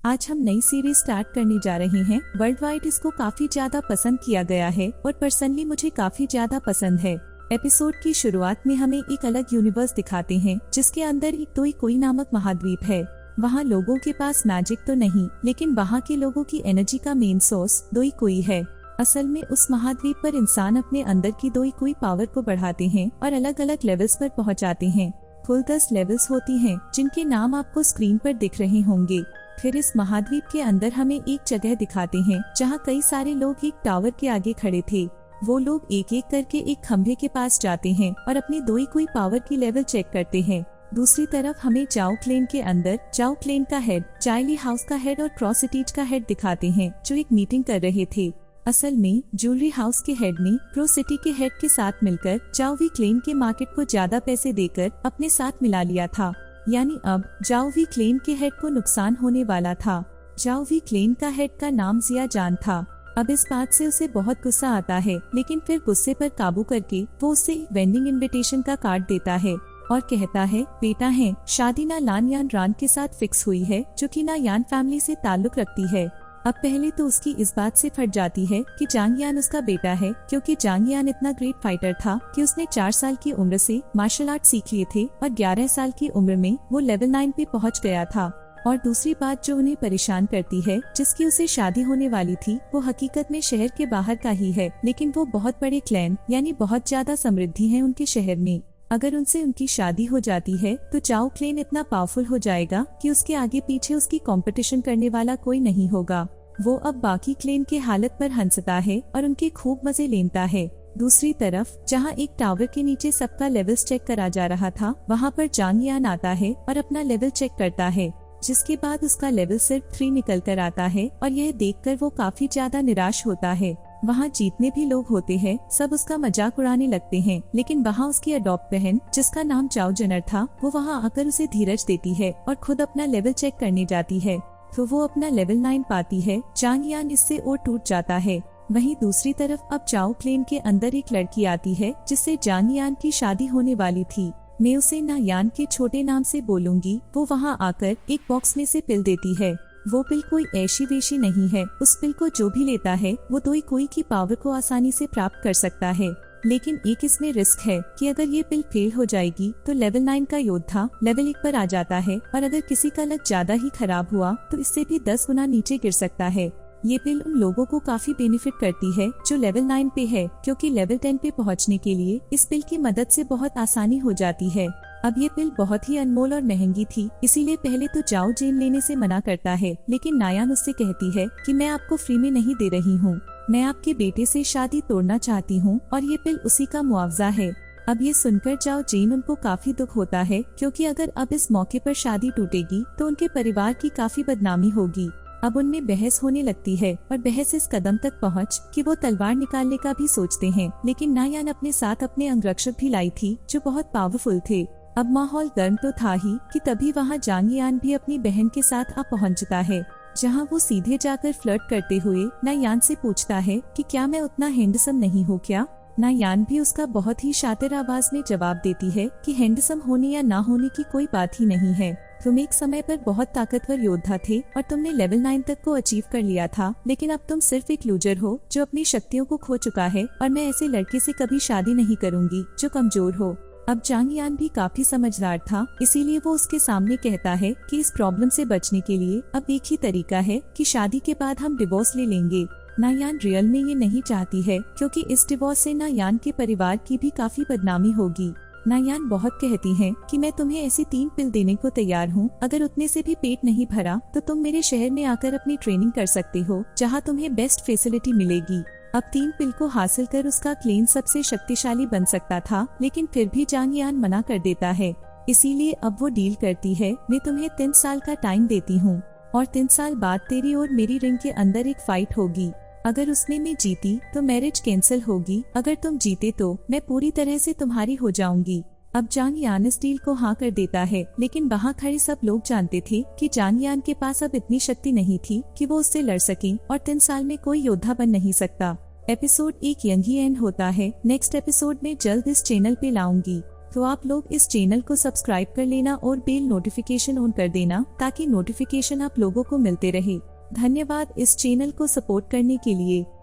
आज हम नई सीरीज स्टार्ट करने जा रहे हैं। वर्ल्ड वाइड इसको काफी ज्यादा पसंद किया गया है और पर्सनली मुझे काफी ज्यादा पसंद है। एपिसोड की शुरुआत में हमें एक अलग यूनिवर्स दिखाते हैं जिसके अंदर एक तोई कोई नामक महाद्वीप है। वहाँ लोगों के पास मैजिक तो नहीं, लेकिन वहाँ के लोगों की एनर्जी का मेन सोर्स दोई कोई है। असल में उस महाद्वीप पर इंसान अपने अंदर की दोई कोई पावर को बढ़ाते हैं और अलग अलग लेवल्स पर पहुँचाते हैं। कुल 10 लेवल्स होती हैं जिनके नाम आपको स्क्रीन पर दिख रहे होंगे। फिर इस महाद्वीप के अंदर हमें एक जगह दिखाते हैं जहाँ कई सारे लोग एक टावर के आगे खड़े थे। वो लोग एक एक करके एक खंभे के पास जाते हैं और अपनी दोई कोई पावर की लेवल चेक करते हैं। दूसरी तरफ हमें चाओ क्लेन के अंदर चाओ क्लेन का हेड, चाइली हाउस का हेड और क्रोसिटीज का हेड दिखाते हैं जो एक मीटिंग कर रहे थे। असल में ज्वेलरी हाउस के हेड ने प्रो सिटी के हेड के साथ मिलकर चाओ वी क्लेन के मार्केट को ज्यादा पैसे देकर अपने साथ मिला लिया था। यानी अब जाओ वी क्लेन के हेड को नुकसान होने वाला था। जाओ वी क्लेन का हेड का नाम जिया जान था। अब इस बात से उसे बहुत गुस्सा आता है, लेकिन फिर गुस्से पर काबू करके वो उसे एक वेंडिंग इनविटेशन का कार्ड देता है और कहता है, बेटा है शादी ना लान यान रान के साथ फिक्स हुई है जो कि ना यान फैमिली से ताल्लुक रखती है। अब पहले तो उसकी इस बात से फट जाती है कि जांग यान उसका बेटा है, क्योंकि जांग यान इतना ग्रेट फाइटर था कि उसने 4 साल की उम्र से मार्शल आर्ट सीख लिए थे और 11 साल की उम्र में वो लेवल 9 पे पहुंच गया था। और दूसरी बात जो उन्हें परेशान करती है, जिसकी उसे शादी होने वाली थी, वो हकीकत में शहर के बाहर का ही है, लेकिन वो बहुत बड़े क्लैन यानी बहुत ज्यादा समृद्धि है उनके शहर में। अगर उनसे उनकी शादी हो जाती है तो चाओ क्लेन इतना पावरफुल हो जाएगा कि उसके आगे पीछे उसकी कंपटीशन करने वाला कोई नहीं होगा। वो अब बाकी क्लेन के हालत पर हंसता है और उनके खूब मजे लेता है। दूसरी तरफ जहाँ एक टावर के नीचे सबका लेवल्स चेक करा जा रहा था, वहाँ पर जांग यान आता है और अपना लेवल चेक करता है, जिसके बाद उसका लेवल सिर्फ 3 निकल कर आता है और यह देखकर वो काफी ज्यादा निराश होता है। वहाँ जितने भी लोग होते हैं सब उसका मजाक उड़ाने लगते हैं, लेकिन वहाँ उसकी अडॉप्ट बहन जिसका नाम चाओ जनर था, वो वहाँ आकर उसे धीरज देती है और खुद अपना लेवल चेक करने जाती है। तो वो अपना लेवल 9 पाती है। जांग यान इससे और टूट जाता है। वहीं दूसरी तरफ अब चाओ क्लेन के अंदर एक लड़की आती है जिससे जांग यान की शादी होने वाली थी। मैं उसे ना यान के छोटे नाम से बोलूंगी। वो वहाँ आकर एक बॉक्स में से पिल देती है। वो पिल कोई ऐशी वेशी नहीं है। उस पिल को जो भी लेता है वो दोई कोई की पावर को आसानी से प्राप्त कर सकता है, लेकिन एक इसमें रिस्क है कि अगर ये पिल फेल हो जाएगी तो लेवल 9 का योद्धा लेवल 1 पर आ जाता है और अगर किसी का लक ज्यादा ही खराब हुआ तो इससे भी 10 गुना नीचे गिर सकता है। ये पिल उन लोगों को काफी बेनिफिट करती है जो लेवल 9 पे है, क्योंकि लेवल 10 पे पहुंचने के लिए इस पिल की मदद से बहुत आसानी हो जाती है। अब ये पिल बहुत ही अनमोल और महंगी थी, इसीलिए पहले तो जाओ जेन लेने से मना करता है, लेकिन नायान उससे कहती है कि मैं आपको फ्री में नहीं दे रही हूँ, मैं आपके बेटे से शादी तोड़ना चाहती हूँ और ये पिल उसी का मुआवजा है। अब ये सुनकर जाओ जेन उनको काफी दुख होता है, क्योंकि अगर अब इस मौके पर शादी टूटेगी तो उनके परिवार की काफी बदनामी होगी। अब उनमें बहस होने लगती है और बहस इस कदम तक पहुँच कि वो तलवार निकालने का भी सोचते हैं, लेकिन नायान अपने साथ अपने अंगरक्षक भी लाई थी जो बहुत पावरफुल थे। अब माहौल गर्म तो था ही कि तभी वहाँ जांग यान भी अपनी बहन के साथ आ पहुँचता है, जहाँ वो सीधे जाकर फ्लर्ट करते हुए नायान से पूछता है कि क्या मैं उतना हैंडसम नहीं हूँ क्या। नायान भी उसका बहुत ही शातिर आवाज में जवाब देती है कि हैंडसम होने या ना होने की कोई बात ही नहीं है। तुम एक समय पर बहुत ताकतवर योद्धा थे और तुमने लेवल 9 तक को अचीव कर लिया था, लेकिन अब तुम सिर्फ एक लूजर हो जो अपनी शक्तियों को खो चुका है और मैं ऐसे लड़के से कभी शादी नहीं करूँगी जो कमजोर हो। अब जांग यान भी काफी समझदार था, इसीलिए वो उसके सामने कहता है कि इस प्रॉब्लम से बचने के लिए अब एक ही तरीका है कि शादी के बाद हम डिवोर्स ले लेंगे। नायान रियल में ये नहीं चाहती है, क्योंकि इस डिवोर्स से नायान के परिवार की भी काफी बदनामी होगी। नायान बहुत कहती है कि मैं तुम्हें ऐसी 3 पिल देने को तैयार हूँ, अगर उतने से भी पेट नहीं भरा तो तुम मेरे शहर में आकर अपनी ट्रेनिंग कर सकते हो, जहाँ तुम्हें बेस्ट फैसिलिटी मिलेगी। अब 3 पिल को हासिल कर उसका क्लेन सबसे शक्तिशाली बन सकता था, लेकिन फिर भी जांग यान मना कर देता है। इसीलिए अब वो डील करती है, मैं तुम्हें 3 साल का टाइम देती हूँ और 3 साल बाद तेरी और मेरी रिंग के अंदर एक फाइट होगी। अगर उसमें मैं जीती तो मैरिज कैंसिल होगी, अगर तुम जीते तो मैं पूरी तरह से तुम्हारी हो जाऊंगी। अब जांग यान इस डील को हाँ कर देता है, लेकिन वहाँ खड़े सब लोग जानते थे कि जांग यान के पास अब इतनी शक्ति नहीं थी कि वो उससे लड़ सके और 3 साल में कोई योद्धा बन नहीं सकता। एपिसोड एक यंग ही एंड होता है। नेक्स्ट एपिसोड में जल्द इस चैनल पे लाऊंगी। तो आप लोग इस चैनल को सब्सक्राइब कर लेना और बेल नोटिफिकेशन ऑन कर देना ताकि नोटिफिकेशन आप लोगों को मिलते रहे। धन्यवाद इस चैनल को सपोर्ट करने के लिए।